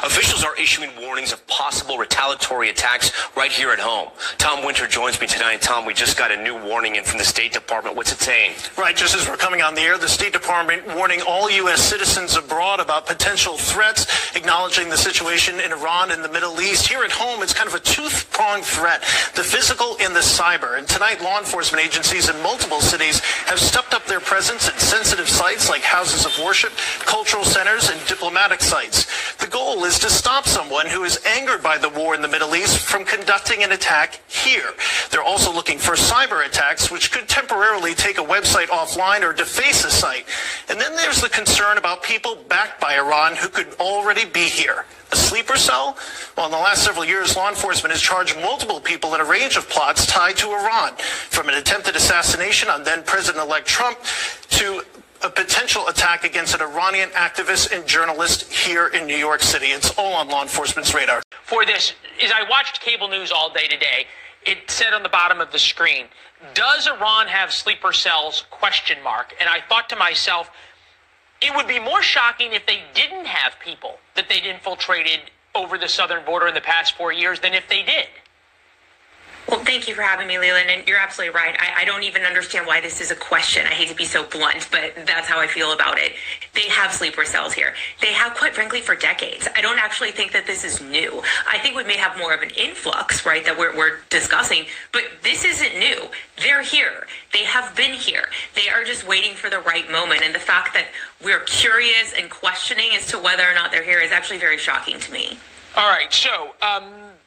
Officials are issuing warnings of possible retaliatory attacks right here at home. Tom Winter joins me tonight. Tom, we just got a new warning in from the State Department. What's it saying? Right, just as we're coming on the air, the State Department warning all U.S. citizens abroad about potential threats, acknowledging the situation in Iran and the Middle East. Here at home, it's kind of a two-pronged threat, the physical and the cyber. And tonight, law enforcement agencies in multiple cities have stepped up their presence at sensitive sites like houses of worship, cultural centers, and diplomatic sites. The goal is to stop someone who is angered by the war in the Middle East from conducting an attack here. They're also looking for cyber attacks, which could temporarily take a website offline or deface a site. And then there's the concern about people backed by Iran who could already be here. A sleeper cell? Well, in the last several years, law enforcement has charged multiple people in a range of plots tied to Iran, from an attempted assassination on then-President-elect Trump to a potential attack against an Iranian activist and journalist here in New York City. It's all on law enforcement's radar. For this, as I watched cable news all day today, it said on the bottom of the screen, "Does Iran have sleeper cells?" ? And I thought to myself, it would be more shocking if they didn't have people that they'd infiltrated over the southern border in the past 4 years than if they did. Well, thank you for having me, Leland, and you're absolutely right. I don't even understand why this is a question. I hate to be so blunt, but that's how I feel about it. They have sleeper cells here. They have, quite frankly, for decades. I don't actually think that this is new. I think we may have more of an influx, right, that we're discussing, but this isn't new. They're here. They have been here. They are just waiting for the right moment, and the fact that we're curious and questioning as to whether or not they're here is actually very shocking to me. All right, so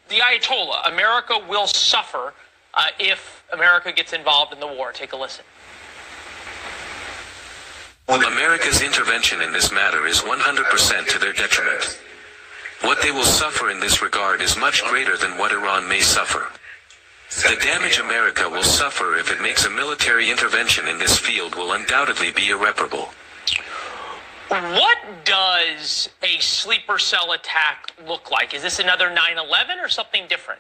the Ayatollah, America will suffer if America gets involved in the war. Take a listen. America's intervention in this matter is 100% to their detriment. What they will suffer in this regard is much greater than what Iran may suffer. The damage America will suffer if it makes a military intervention in this field will undoubtedly be irreparable. What does a sleeper cell attack look like? Is this another 9/11 or something different?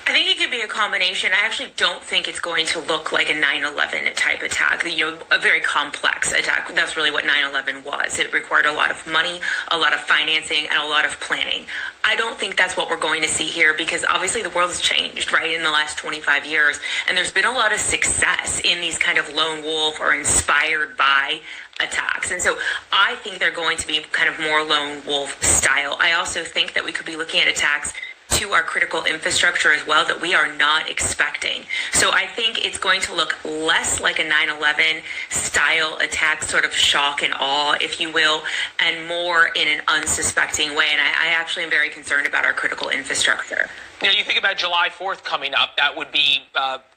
I think it could be a combination. I actually don't think it's going to look like a 9/11 type attack, a very complex attack. That's really what 9/11 was. It required a lot of money, a lot of financing, and a lot of planning. I don't think that's what we're going to see here because obviously the world has changed, right, in the last 25 years. And there's been a lot of success in these kind of lone wolf or inspired by attacks. And so I think they're going to be kind of more lone wolf style. I also think that we could be looking at attacks to our critical infrastructure as well that we are not expecting. So I think it's going to look less like a 9/11 style attack, sort of shock and awe, if you will, and more in an unsuspecting way. And I actually am very concerned about our critical infrastructure. You think about July 4th coming up, that would be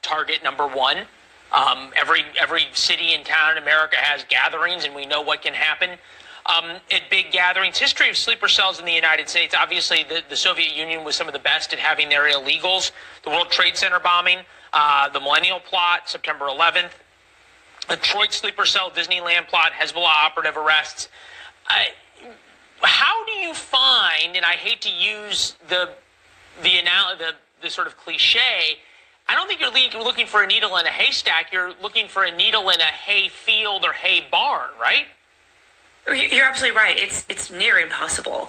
target number one. Every city and town in America has gatherings, and we know what can happen at big gatherings. History of sleeper cells in the United States. Obviously, the Soviet Union was some of the best at having their illegals. The World Trade Center bombing, the Millennial Plot, September 11th, Detroit sleeper cell, Disneyland plot, Hezbollah operative arrests. How do you find, and I hate to use the sort of cliche, I don't think you're looking for a needle in a haystack. You're looking for a needle in a hay field or hay barn, right? You're absolutely right. It's near impossible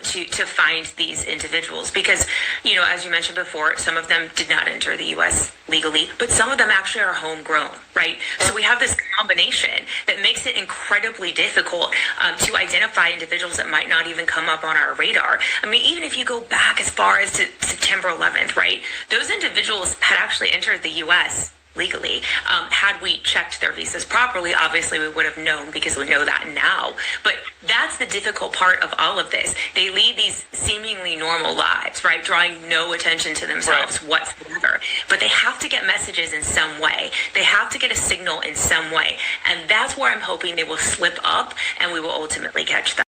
to find these individuals because, as you mentioned before, some of them did not enter the U.S. legally, but some of them actually are homegrown, right? So we have this combination that makes it incredibly difficult to identify individuals that might not even come up on our radar. I mean, even if you go back as far as to September 11th, right? Those individuals had actually entered the U.S. legally. Had we checked their visas properly, obviously we would have known because we know that now. But that's the difficult part of all of this. They lead these seemingly normal lives, right? Drawing no attention to themselves whatsoever. But they have to get messages in some way. They have to get a signal in some way. And that's where I'm hoping they will slip up and we will ultimately catch them.